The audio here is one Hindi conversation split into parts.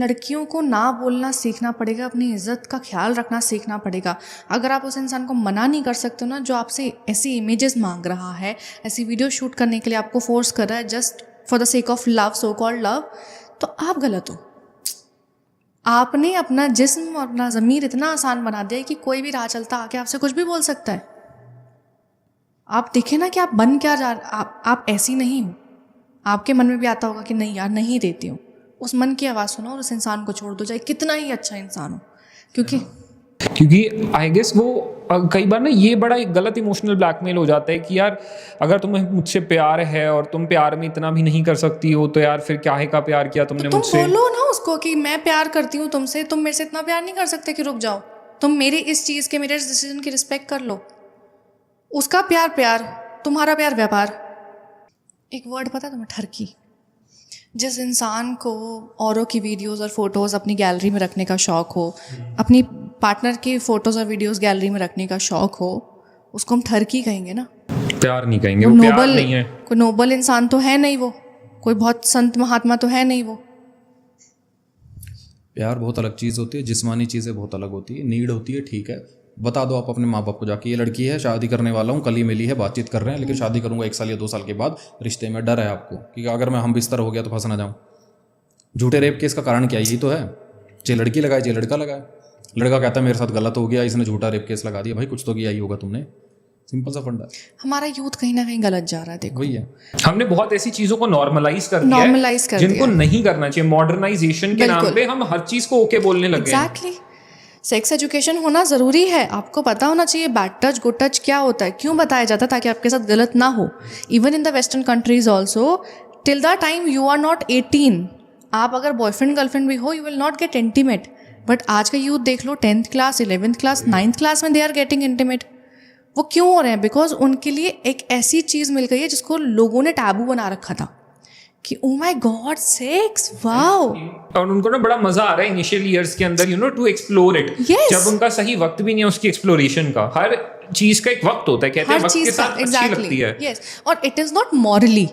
लड़कियों को ना बोलना सीखना पड़ेगा, अपनी इज्जत का ख्याल रखना सीखना पड़ेगा। अगर आप उस इंसान को मना नहीं कर सकते हो ना, जो आपसे ऐसी इमेजेस मांग रहा है, ऐसी वीडियो शूट करने के लिए आपको फोर्स कर रहा है just for the sake of love, so called love, तो आप गलत हो। आपने अपना जिस्म और अपना ज़मीर इतना आसान बना दिया है कि कोई भी राह चलता आके आपसे कुछ भी बोल सकता है। आप देखें ना कि आप बन क्या जा आप ऐसी नहीं हो। आपके मन में भी आता होगा कि नहीं यार, नहीं देती हूँ। उस मन की आवाज़ सुनो और उस इंसान को छोड़ दो, चाहे कितना ही अच्छा इंसान हो। क्योंकि आई गेस वो कई बार ना ये बड़ा एक गलत इमोशनल ब्लैकमेल हो जाता है कि यार अगर तुम्हें मुझसे प्यार है और तुम प्यार में इतना भी नहीं कर सकती हो तो यार फिर काहे का प्यार किया तुमने तो मुझसे। बोलो ना उसको कि मैं प्यार करती हूँ तुमसे, तुम मेरे से इतना प्यार नहीं कर सकते कि रुक जाओ। तुम मेरी इस चीज़ के, मेरे इस डिसीजन की रिस्पेक्ट कर लो। उसका प्यार प्यार, तुम्हारा प्यार व्यापार। एक वर्ड पता है तुम्हें, ठरकी। जिस इंसान को औरों की वीडियोस और फोटोज़ अपनी गैलरी में रखने का शौक़ हो, अपनी पार्टनर की फ़ोटोज़ और वीडियोस गैलरी में रखने का शौक़ हो, उसको हम ठरकी कहेंगे ना, प्यार नहीं कहेंगे। वो प्यार नहीं है। कोई नोबल इंसान तो है नहीं वो, कोई बहुत संत महात्मा तो है नहीं वो। प्यार बहुत अलग चीज़ होती है, जिस्मानी चीज़ें बहुत अलग होती है। नीड होती है, ठीक है, बता दो आप अपने माँ बाप को जाके ये लड़की है, शादी करने वाला हूँ, कल ही मिली है, बातचीत कर रहे हैं, लेकिन शादी करूँगा 1 साल या 2 साल के बाद। रिश्ते में डर है आपको कि अगर मैं हम बिस्तर हो गया तो फंस ना जाऊँ। झूठे रेप केस का कारण क्या, यही तो है। चाहे लड़की लगाए चाहे लड़का लगाए, लड़का कहता है मेरे साथ गलत हो गया, इसने झूठा रेप केस लगा दिया। भाई कुछ तो किया ही होगा तुमने, सिंपल सा फंडा। हमारा यूथ कहीं ना कहीं गलत जा रहा है। देखो वही है, हमने बहुत ऐसी चीजों को नॉर्मलाइज कर दिया है जिनको नहीं करना चाहिए। मॉडर्नाइजेशन के नाम पे हम हर चीज को ओके बोलने लग गए। एग्जैक्टली। सेक्स एजुकेशन होना ज़रूरी है, आपको पता होना चाहिए बैड टच गुड टच क्या होता है, क्यों बताया जाता है, ताकि आपके साथ गलत ना हो। Even in the western countries also, till the time you are not 18, आप अगर बॉयफ्रेंड गर्लफ्रेंड भी हो, you will not get intimate. But आज का यूथ देख लो, 10th class 11th class 9th class में दे आर गेटिंग इंटीमेट। वो क्यों हो रहे हैं? बिकॉज उनके लिए एक ऐसी चीज़ मिल गई है जिसको लोगों ने टैबू बना रखा था कि oh my God sex, wow. और उनको ना बड़ा मजा आ रहा है इनिशियल ईयर्स के अंदर, you know, to explore it. जब उनका सही वक्त भी नहीं है उसकी एक्सप्लोरेशन का। हर चीज का एक वक्त होता है, कहते हैं वक्त के साथ अच्छी लगती है। यस, और it is not morally,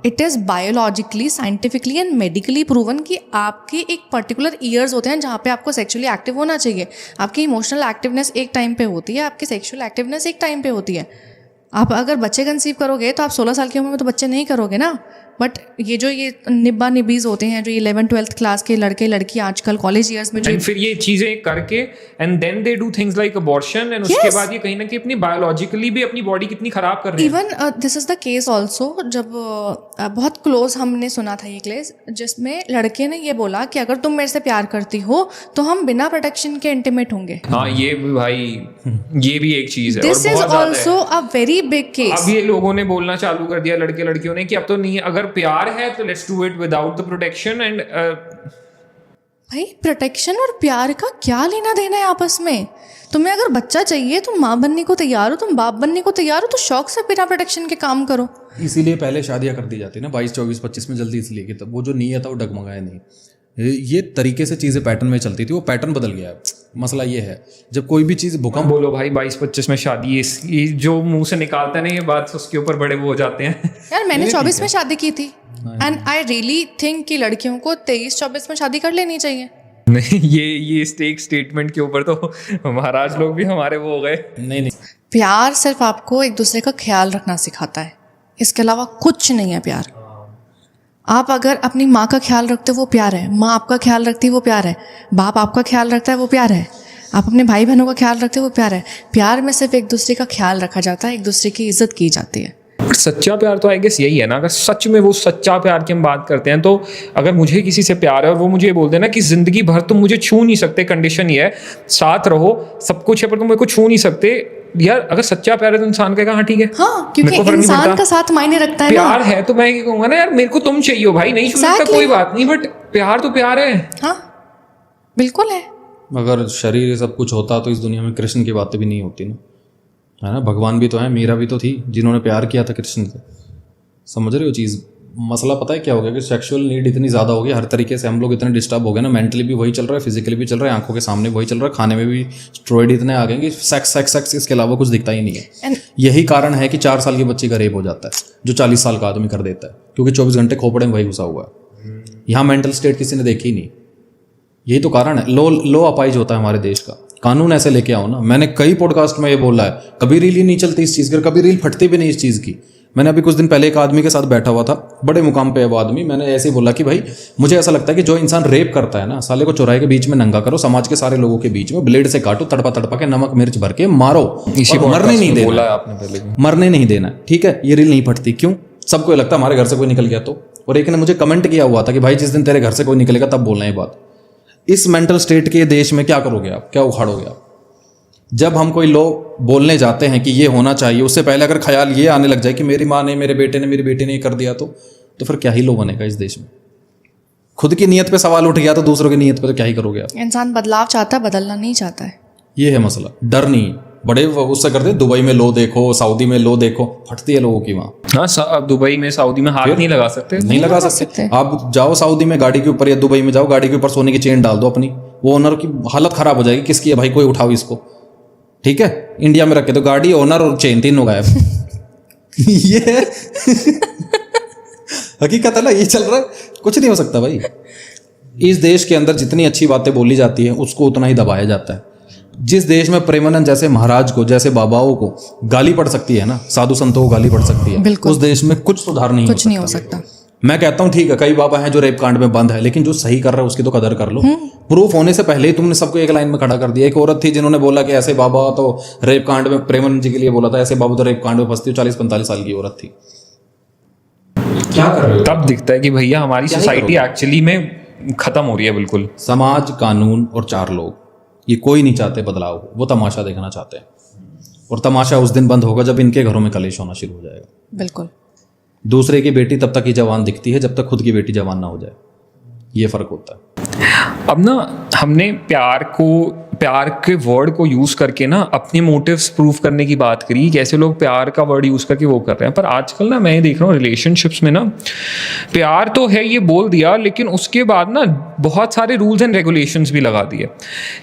it is biologically, scientifically and medically proven कि आपके एक पर्टिकुलर ईयर्स होते हैं जहाँ पे आपको सेक्सुअली एक्टिव होना चाहिए। आपकी इमोशनल एक्टिवनेस एक टाइम पे होती है, आपकी सेक्सुअल एक्टिवनेस एक टाइम पे होती है। आप अगर बच्चे कंसीव करोगे तो आप 16 साल की उम्र में तो बच्चे नहीं करोगे ना। बट ये जो ये निब्बा निबीज होते हैं, जो 11th-12th क्लास के लड़के लड़की आजकल कॉलेज ईयर्स में, जो फिर ये चीजें करके and then they do things like abortion, and उसके बाद ये कहीं ना कहीं अपनी बायोलॉजिकली भी अपनी बॉडी कितनी खराब कर रहे हैं। Even this is the case also, जब बहुत क्लोज हमने सुना था ये केस, जिसमें लड़के ने ये बोला कि अगर तुम मेरे से प्यार करती हो तो हम बिना प्रोटेक्शन के इंटीमेट होंगे। हाँ, ये भी भाई, ये भी एक चीज है। This is also a very big case. अब ये लोगों ने बोलना चालू कर दिया, लड़के लड़कियों ने, कि अब तो नहीं, अगर प्यार है तो let's do it without the protection. And भाई प्रोटेक्शन और प्यार का क्या लेना देना है आपस में? तुम्हें अगर बच्चा चाहिए, तुम माँ बनने को तैयार हो, तुम बाप बनने को तैयार हो, तो शौक से बिना प्रोटेक्शन के काम करो। इसीलिए पहले शादियां कर दी जाती है ना 22, 24, 25 में, जल्दी इसलिए कि तब वो जो नीयत था वो डगमगाए नहीं। ये तरीके से चीज़ें पैटर्न में चलती थी, वो पैटर्न बदल गया है। मसला ये है, जब कोई भी चीज़ भूकंप, बोलो भाई 22-25 में शादी, ये जो मुंह से निकालते हैं ना ये बात, उसके ऊपर बड़े वो हो जाते हैं। यार मैंने 24 में शादी की थी, एंड आई रियली थिंक कि लड़कियों को 23-24 में शादी कर लेनी चाहिए। नहीं, ये स्टेटमेंट के ऊपर तो महाराज लोग भी हमारे वो हो गए। नहीं। प्यार सिर्फ आपको एक दूसरे का ख्याल रखना सिखाता है, इसके अलावा कुछ नहीं है प्यार। आप अगर अपनी माँ का ख्याल रखते हो वो प्यार है, माँ आपका ख्याल रखती है वो प्यार है, बाप आपका ख्याल रखता है वो प्यार है, आप अपने भाई बहनों का ख्याल रखते हो वो प्यार है। प्यार में सिर्फ एक दूसरे का ख्याल रखा जाता है, एक दूसरे की इज्जत की जाती है। सच्चा प्यार तो आई गेस यही है ना। अगर सच में वो सच्चा प्यार की हम बात करते हैं, तो अगर मुझे किसी से प्यार है और वो मुझे बोल देना कि जिंदगी भर तुम मुझे छू नहीं सकते, कंडीशन ये है, साथ रहो, सब कुछ है, पर तुम मेरे को छू नहीं सकते, यार अगर सच्चा प्यार है तो इंसान कहेगा हाँ ठीक है। हाँ, क्योंकि इंसान का साथ मायने रखता है। प्यार है तो मैं कहूंगा ना यार मेरे को तुम चाहिए, भाई नहीं छू सकता कोई बात नहीं, बट प्यार तो प्यार है। हाँ बिल्कुल है। अगर शरीर सब कुछ होता तो इस दुनिया में कृष्ण की बातें भी नहीं होती ना, है ना। भगवान भी तो है, मीरा भी तो थी जिन्होंने प्यार किया था कृष्ण से। समझ रहे हो चीज़? मसला पता है क्या हो गया कि सेक्सुअल नीड इतनी ज़्यादा हो गई, हर तरीके से हम लोग इतने डिस्टर्ब हो गए ना। मेंटली भी वही चल रहा है, फिजिकली भी चल रहा है, आंखों के सामने वही चल रहा है, खाने में भी स्टेरॉइड इतने आ गए कि सेक्स सेक्स सेक्स, इसके अलावा कुछ दिखता ही नहीं है। यही कारण है कि 4 साल की बच्ची का रेप हो जाता है, जो 40 साल का आदमी कर देता है, क्योंकि 24 घंटे खोपड़े में वही घुसा हुआ है। यहाँ मेंटल स्टेट किसी ने देखी ही नहीं। यही तो कारण है, लो अपाइज होता है हमारे देश का। कानून ऐसे लेके आओ ना। मैंने कई पॉडकास्ट में ये बोला है, कभी रील ही नहीं चलती इस चीज़ की, कभी रील फटती भी नहीं इस चीज़ की। मैंने अभी कुछ दिन पहले एक आदमी के साथ बैठा हुआ था, बड़े मुकाम पे है वो आदमी। मैंने ऐसे ही बोला कि भाई मुझे ऐसा लगता है कि जो इंसान रेप करता है ना, साले को चौराहे के बीच में नंगा करो, समाज के सारे लोगों के बीच में ब्लेड से काटो, तड़पा तड़पा के नमक मिर्च भर के मारो, और मरने नहीं देना। आपने पहले भी मरने नहीं देना, ठीक है। ये रील नहीं फटती क्यों? सबको ये लगता है हमारे घर से कोई निकल गया तो। और एक ने मुझे कमेंट किया हुआ था कि भाई जिस दिन तेरे घर से कोई निकलेगा तब बोलना ये बात। इस मेंटल स्टेट के देश में क्या करोगे आप, क्या उखाड़ोगे आप? जब हम कोई लोग बोलने जाते हैं कि ये होना चाहिए, उससे पहले अगर ख्याल ये आने लग जाए कि मेरी माँ ने, मेरे बेटे ने, मेरी बेटी ने ये कर दिया तो फिर क्या ही लो बनेगा इस देश में। खुद की नीयत पे सवाल उठ गया तो दूसरों की नीयत पे तो क्या ही करोगे आप। इंसान बदलाव चाहता है, बदलना नहीं चाहता है। ये है मसला। डर नहीं, बड़े उससे करते, दुबई में लो देखो, सऊदी में लो देखो, फटती है लोगों की वहाँ। हाँ, अब दुबई में सऊदी में हाथ नहीं लगा सकते, नहीं लगा सकते। आप जाओ सऊदी में गाड़ी के ऊपर, या दुबई में जाओ गाड़ी के ऊपर सोने की चेन डाल दो अपनी, वो ओनर की हालत खराब हो जाएगी। किसकी है भाई, कोई उठाओ इसको, ठीक है। इंडिया में रखे तो गाड़ी, ओनर और चेन तीनों गायब। ये हकीकत है ना, ये चल रहा है, कुछ नहीं हो सकता भाई। इस देश के अंदर जितनी अच्छी बातें बोली जाती है उसको उतना ही दबाया जाता है। जिस देश में प्रेमानंद जैसे महाराज को, जैसे बाबाओं को गाली पड़ सकती है ना, साधु संतों को गाली पड़ सकती है, उस देश में कुछ सुधार नहीं, कुछ नहीं हो सकता। मैं कहता हूँ ठीक है, कई बाबा हैं जो रेप कांड में बंद है, लेकिन जो सही कर रहा है उसकी तो कदर कर लो। प्रूफ होने से पहले ही तुमने सबको एक लाइन में खड़ा कर दिया। एक औरत थी जिन्होंने बोला कि ऐसे बाबा तो रेप कांड में, प्रेमानंद जी के लिए बोला था, ऐसे बाबा तो रेप कांड में फंसती हो। 40-45 साल की औरत थी। क्या कर रहे हो? तब दिखता है कि भैया हमारी सोसाइटी एक्चुअली में खत्म हो रही है बिल्कुल। समाज, कानून और 4 लोग, ये कोई नहीं चाहते बदलाव हो, वो तमाशा देखना चाहते हैं। और तमाशा उस दिन बंद होगा जब इनके घरों में कलेश होना शुरू हो जाएगा। बिल्कुल। दूसरे की बेटी तब तक ही जवान दिखती है जब तक खुद की बेटी जवान ना हो जाए। ये फर्क होता है। अब ना हमने प्यार के वर्ड को यूज करके ना अपने मोटिव्स प्रूव करने की बात करी, कैसे लोग प्यार का वर्ड यूज करके वो कर रहे हैं। पर आजकल ना मैं देख रहा हूँ रिलेशनशिप्स में ना, प्यार तो है ये बोल दिया, लेकिन उसके बाद ना बहुत सारे रूल्स एंड रेगुलेशंस भी लगा दिए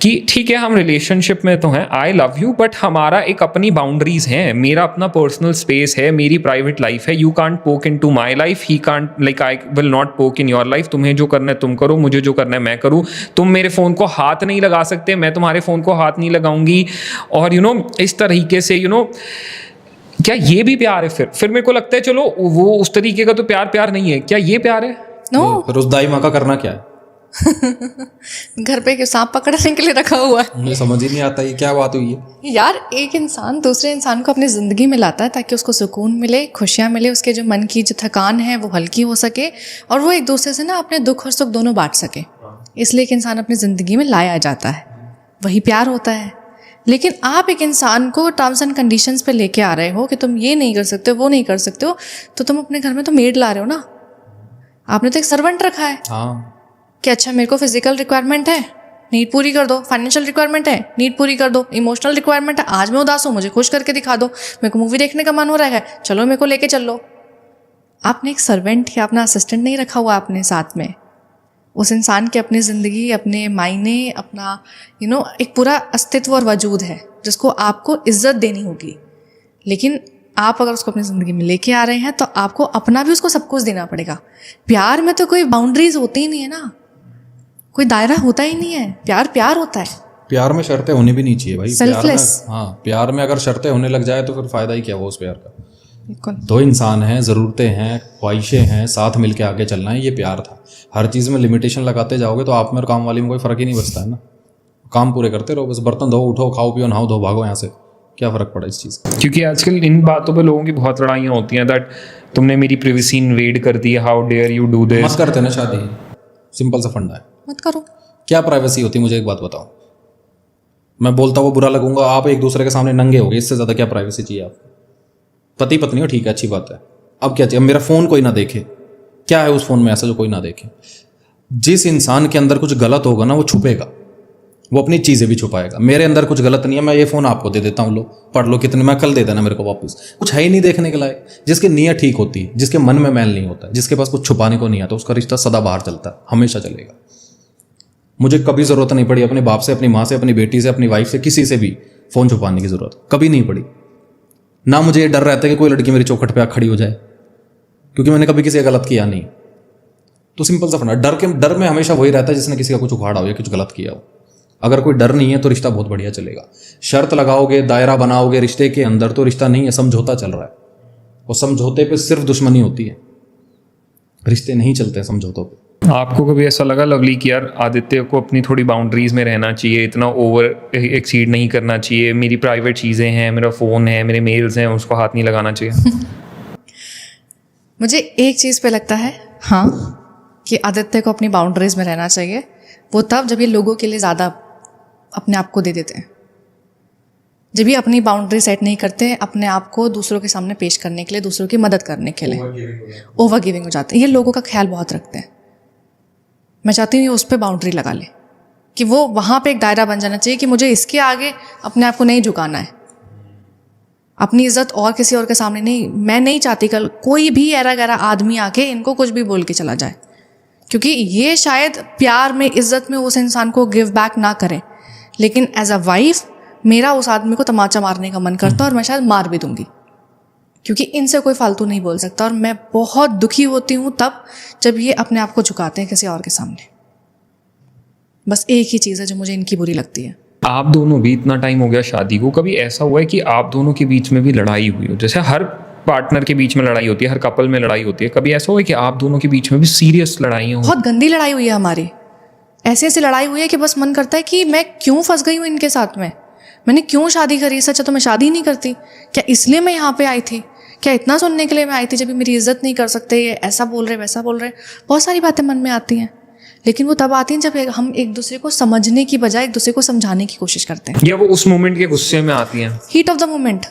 कि ठीक है हम रिलेशनशिप में तो हैं, आई लव यू, बट हमारा एक अपनी बाउंड्रीज हैं, मेरा अपना पर्सनल स्पेस है, मेरी प्राइवेट लाइफ है, you can't poke into my life, he can't, like I will not poke in your life. तुम्हें जो करना है तुम करो, मुझे जो करना है मैं करूँ, तुम मेरे फ़ोन को हाथ नहीं लगा सकते, मैं तुम्हारे फ़ोन को हाथ नहीं लगाऊंगी। और इस तरीके से क्या ये भी प्यार है? फिर मेरे को लगता है चलो वो उस तरीके का तो प्यार नहीं है। क्या ये प्यार है? नो। फिर उस दाई माँ का करना क्या है? घर पे सांप पकड़ने के लिए रखा हुआ है। मुझे समझ ही नहीं आता ये क्या बात हुई है यार। एक इंसान दूसरे इंसान को अपनी ज़िंदगी में लाता है ताकि उसको सुकून मिले, खुशियाँ मिले, उसके जो मन की जो थकान है वो हल्की हो सके, और वो एक दूसरे से ना अपने दुख और सुख दोनों बांट सके। इसलिए एक इंसान अपनी ज़िंदगी में लाया जाता है, वही प्यार होता है। लेकिन आप एक इंसान को टर्म्स एंड कंडीशंस पे लेके आ रहे हो कि तुम ये नहीं कर सकते हो, वो नहीं कर सकते हो, तो तुम अपने घर में तो मेड ला रहे हो ना। आपने तो एक सर्वेंट रखा है। हाँ, कि अच्छा मेरे को फिजिकल रिक्वायरमेंट है, नीड पूरी कर दो, फाइनेंशियल रिक्वायरमेंट है, नीड पूरी कर दो, इमोशनल रिक्वायरमेंट है, आज मैं उदास हूँ मुझे खुश करके दिखा दो, मेरे को मूवी देखने का मन हो रहा है, चलो मेरे को लेके चल लो। आपने एक सर्वेंट या अपना असिस्टेंट नहीं रखा हुआ अपने साथ में। उस इंसान की अपनी ज़िंदगी, अपने मायने, अपना एक पूरा अस्तित्व और वजूद है जिसको आपको इज्जत देनी होगी। लेकिन आप अगर उसको अपनी ज़िंदगी में लेके आ रहे हैं तो आपको अपना भी उसको सब कुछ देना पड़ेगा। प्यार में तो कोई बाउंड्रीज होती ही नहीं है ना, कोई दायरा होता ही नहीं है। प्यार होता है। प्यार में शर्तें होनी भी नहीं चाहिए भाई। सेल्फलेस। हाँ, प्यार में अगर शर्तें होने लग जाए तो फिर फायदा ही क्या हुआ उस प्यार का। बिल्कुल। 2 इंसान हैं, ज़रूरतें हैं, ख्वाहिशें हैं, साथ मिलके आगे चलना है, ये प्यार था। हर चीज़ में लिमिटेशन लगाते जाओगे तो आप में और काम वाली में कोई फ़र्क ही नहीं बचता है ना। काम पूरे करते रहो बस, बर्तन धो, उठो, खाओ पियो, नहाओ धो, भागो यहाँ से, क्या फ़र्क पड़ा इस चीज़ का। क्योंकि आजकल इन बातों पे लोगों की बहुत लड़ाइयाँ होती हैं, दैट तुमने मेरी प्रिवेसी इन्वेड कर दी, how dare you do this. मत करते ना शादी, सिंपल सा फंडा है, मत करो। क्या प्राइवेसी होती है? मुझे एक बात बताओ, मैं बोलता हुआ बुरा लगूंगा, आप एक दूसरे के सामने नंगे हो गए, इससे ज़्यादा क्या प्राइवेसी चाहिए आपको? पति पत्नी हो, ठीक है, अच्छी बात है। अब क्या चाहिए? मेरा फ़ोन कोई ना देखे, क्या है उस फ़ोन में ऐसा जो कोई ना देखे? जिस इंसान के अंदर कुछ गलत होगा ना वो छुपेगा, वो अपनी चीज़ें भी छुपाएगा। मेरे अंदर कुछ गलत नहीं है, मैं ये फ़ोन आपको दे देता हूँ, लो पढ़ लो, कितने मैं कल दे देना मेरे को वापस। कुछ है ही नहीं देखने के लायक। जिसकी नीयत ठीक होती है, जिसके मन में मैल नहीं होता, जिसके पास कुछ छुपाने को नहीं आता, उसका रिश्ता सदा बाहर चलता है, हमेशा चलेगा। मुझे कभी ज़रूरत नहीं पड़ी अपने बाप से, अपनी माँ से, अपनी बेटी से, अपनी वाइफ से, किसी से भी फ़ोन छुपाने की ज़रूरत कभी नहीं पड़ी। ना मुझे ये डर रहता है कि कोई लड़की मेरी चौखट पे आ खड़ी हो जाए, क्योंकि मैंने कभी किसी का गलत किया नहीं। तो सिंपल सा फंडा, डर में हमेशा वही रहता है जिसने किसी का कुछ उखाड़ा हो या कुछ गलत किया हो। अगर कोई डर नहीं है तो रिश्ता बहुत बढ़िया चलेगा। शर्त लगाओगे, दायरा बनाओगे रिश्ते के अंदर, तो रिश्ता नहीं है, समझौता चल रहा है, और समझौते पे सिर्फ दुश्मनी होती है, रिश्ते नहीं चलते समझौतों पे। आपको कभी ऐसा लगा लवली कि यार आदित्य को अपनी थोड़ी बाउंड्रीज में रहना चाहिए, इतना ओवर एक्सीड नहीं करना चाहिए, मेरी प्राइवेट चीज़ें हैं, मेरा फ़ोन है, मेरे मेल्स हैं, उसको हाथ नहीं लगाना चाहिए? मुझे एक चीज़ पे लगता है हाँ कि आदित्य को अपनी बाउंड्रीज में रहना चाहिए। वो तब जब ये लोगों के लिए ज़्यादा अपने आप को दे देते हैं, जब ये अपनी बाउंड्री सेट नहीं करते, अपने आप को दूसरों के सामने पेश करने के लिए, दूसरों की मदद करने के लिए ओवर गिविंग हो जाते हैं। ये लोगों का ख्याल बहुत रखते हैं। मैं चाहती हूँ ये उस पर बाउंड्री लगा ले कि वो वहाँ पे एक दायरा बन जाना चाहिए कि मुझे इसके आगे अपने आप को नहीं झुकाना है, अपनी इज्जत और किसी और के सामने नहीं। मैं नहीं चाहती कल कोई भी ऐरा गैरा आदमी आके इनको कुछ भी बोल के चला जाए, क्योंकि ये शायद प्यार में, इज्जत में उस इंसान को गिव बैक ना करें, लेकिन एज अ वाइफ मेरा उस आदमी को तमाचा मारने का मन करता है, और मैं शायद मार भी दूंगी, क्योंकि इनसे कोई फालतू नहीं बोल सकता। और मैं बहुत दुखी होती हूँ तब जब ये अपने आप को झुकाते हैं किसी और के सामने। बस एक ही चीज़ है जो मुझे इनकी बुरी लगती है। आप दोनों भी, इतना टाइम हो गया शादी को, कभी ऐसा हुआ है कि आप दोनों के बीच में भी लड़ाई हुई हो? जैसे हर पार्टनर के बीच में लड़ाई होती है, हर कपल में लड़ाई होती है, कभी ऐसा हुआ है कि आप दोनों के बीच में भी सीरियस लड़ाइयाँ हो? बहुत गंदी लड़ाई हुई है हमारी, ऐसी ऐसी लड़ाई हुई है कि बस मन करता है कि मैं क्यों फंस गई हूँ इनके साथ में, मैंने क्यों शादी करी। सच तो मैं शादी नहीं करती, क्या इसलिए मैं यहाँ पे आई थी, क्या इतना सुनने के लिए मैं आई थी जब मेरी इज्जत नहीं कर सकते, ये ऐसा बोल रहे वैसा बोल रहे। बहुत सारी बातें मन में आती हैं, लेकिन वो तब आती हैं जब हम एक दूसरे को समझने की बजाय एक दूसरे को समझाने की कोशिश करते हैं, या वो उस मोमेंट के गुस्से में आती हैं? Heat of the moment.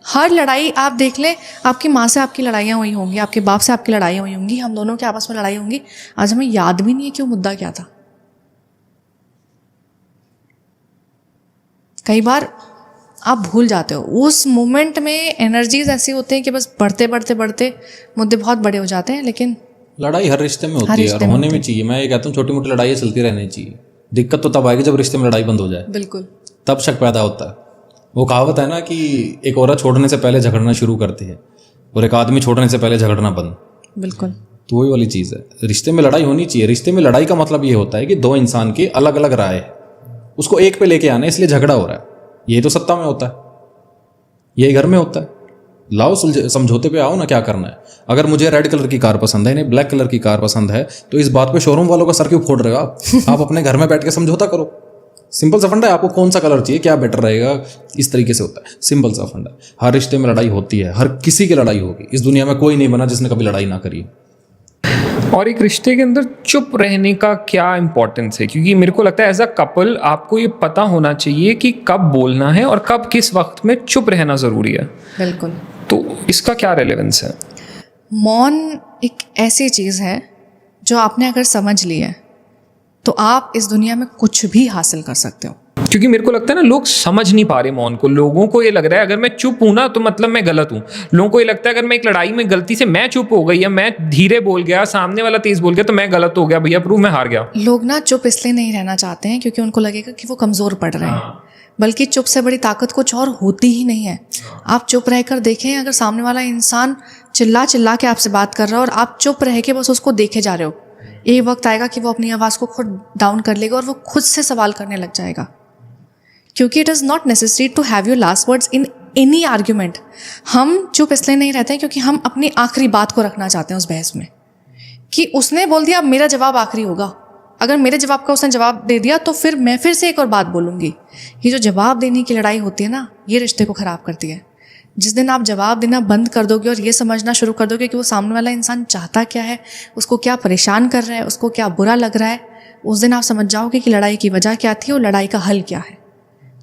हर लड़ाई आप देख लें, आपकी माँ से आपकी लड़ाइयाँ हुई होंगी, आपके बाप से आपकी लड़ाइयाँ हुई होंगी, हम दोनों के आपस में लड़ाई होंगी। आज हमें याद भी नहीं है कि वो मुद्दा क्या था। कई बार आप भूल जाते हो, उस मोमेंट में एनर्जीज ऐसी होती हैं कि बस बढ़ते बढ़ते बढ़ते मुद्दे बहुत बड़े हो जाते हैं। लेकिन लड़ाई हर रिश्ते में होती है और होने भी चाहिए। मैं ये कहता हूँ छोटी मोटी लड़ाइयाँ चलती रहनी चाहिए। दिक्कत तो तब आएगी जब रिश्ते में लड़ाई बंद हो जाए, बिल्कुल तब शक पैदा होता है। वो कहावत है ना कि एक औरत छोड़ने से पहले झगड़ना शुरू करती है और एक आदमी छोड़ने से पहले झगड़ना बंद। बिल्कुल, तो वही वाली चीज़ है, रिश्ते में लड़ाई होनी चाहिए। रिश्ते में लड़ाई का मतलब ये होता है कि दो इंसान की अलग अलग राय है, उसको एक पे लेके आना है, इसलिए झगड़ा हो रहा है। ये तो सत्ता में होता है, यही घर में होता है। लाओ समझौते पे आओ ना, क्या करना है। अगर मुझे रेड कलर की कार पसंद है, इन्हें ब्लैक कलर की कार पसंद है, तो इस बात पे शोरूम वालों का सर क्यों फोड़ रहे हो आप अपने घर में बैठ के समझौता करो। सिंपल सा फंडा है, आपको कौन सा कलर चाहिए, क्या बेटर रहेगा, इस तरीके से होता है। सिंपल सा फंडा। हर रिश्ते में लड़ाई होती है, हर किसी की लड़ाई होगी। इस दुनिया में कोई नहीं बना जिसने कभी लड़ाई ना करी। और एक रिश्ते के अंदर चुप रहने का क्या इंपॉर्टेंस है? क्योंकि मेरे को लगता है एज अ कपल आपको ये पता होना चाहिए कि कब बोलना है और कब किस वक्त में चुप रहना ज़रूरी है। बिल्कुल। तो इसका क्या रेलेवेंस है? मौन एक ऐसी चीज़ है जो आपने अगर समझ ली है तो आप इस दुनिया में कुछ भी हासिल कर सकते हो। क्योंकि मेरे को लगता है ना, लोग समझ नहीं पा रहे मौन को। लोगों को ये लग रहा है अगर मैं चुप हूं ना तो मतलब मैं गलत हूं। लोगों को ये लगता है अगर मैं एक लड़ाई में गलती से मैं चुप हो गई या मैं धीरे बोल गया, सामने वाला तेज बोल गया, तो मैं गलत हो गया, भैया प्रूफ, मैं हार गया। लोग ना चुप इसलिए नहीं रहना चाहते हैं क्योंकि उनको लगेगा कि वो कमज़ोर पड़ रहे हैं, बल्कि चुप से बड़ी ताकत कुछ और होती ही नहीं है। आप चुप रहकर देखें, अगर सामने वाला इंसान चिल्ला चिल्ला के आपसे बात कर रहा है और आप चुप रह के बस उसको देखे जा रहे हो, एक वक्त आएगा कि वो अपनी आवाज़ को खुद डाउन कर लेगा और वो खुद से सवाल करने लग जाएगा। क्योंकि it is not necessary to have your last words in any argument. हम चुप इसलिए नहीं रहते हैं क्योंकि हम अपनी आखिरी बात को रखना चाहते हैं उस बहस में, कि उसने बोल दिया अब मेरा जवाब आखिरी होगा। अगर मेरे जवाब का उसने जवाब दे दिया तो फिर मैं फिर से एक और बात बोलूँगी। ये जो जवाब देने की लड़ाई होती है ना, ये रिश्ते को ख़राब करती है। जिस दिन आप जवाब देना बंद कर दोगे और ये समझना शुरू कर दोगे कि वो सामने वाला इंसान चाहता क्या है, उसको क्या परेशान कर रहा है, उसको क्या बुरा लग रहा है, उस दिन आप समझ जाओगे कि लड़ाई की वजह क्या थी और लड़ाई का हल क्या है।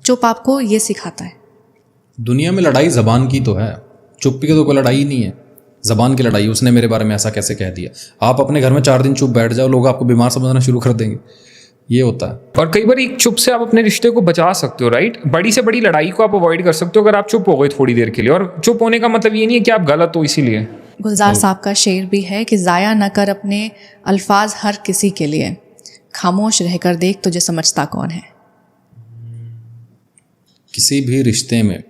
चुप आपको ये सिखाता है। दुनिया में लड़ाई जबान की तो है, चुप्पी की तो कोई लड़ाई नहीं है। जबान की लड़ाई, उसने मेरे बारे में ऐसा कैसे कह दिया। आप अपने घर में 4 दिन चुप बैठ जाओ, लोग आपको बीमार समझना शुरू कर देंगे। ये होता है। और कई बार एक चुप से आप अपने रिश्ते को बचा सकते हो, राइट? बड़ी से बड़ी लड़ाई को आप अवॉइड कर सकते हो अगर आप चुप हो गए थोड़ी देर के लिए। और चुप होने का मतलब ये नहीं है कि आप गलत हो इसीलिए। गुलजार साहब का शेर भी है कि ज़ाया न कर अपने अल्फाज हर किसी के लिए, खामोश रहकर देख तुझे समझता कौन है। किसी भी रिश्ते में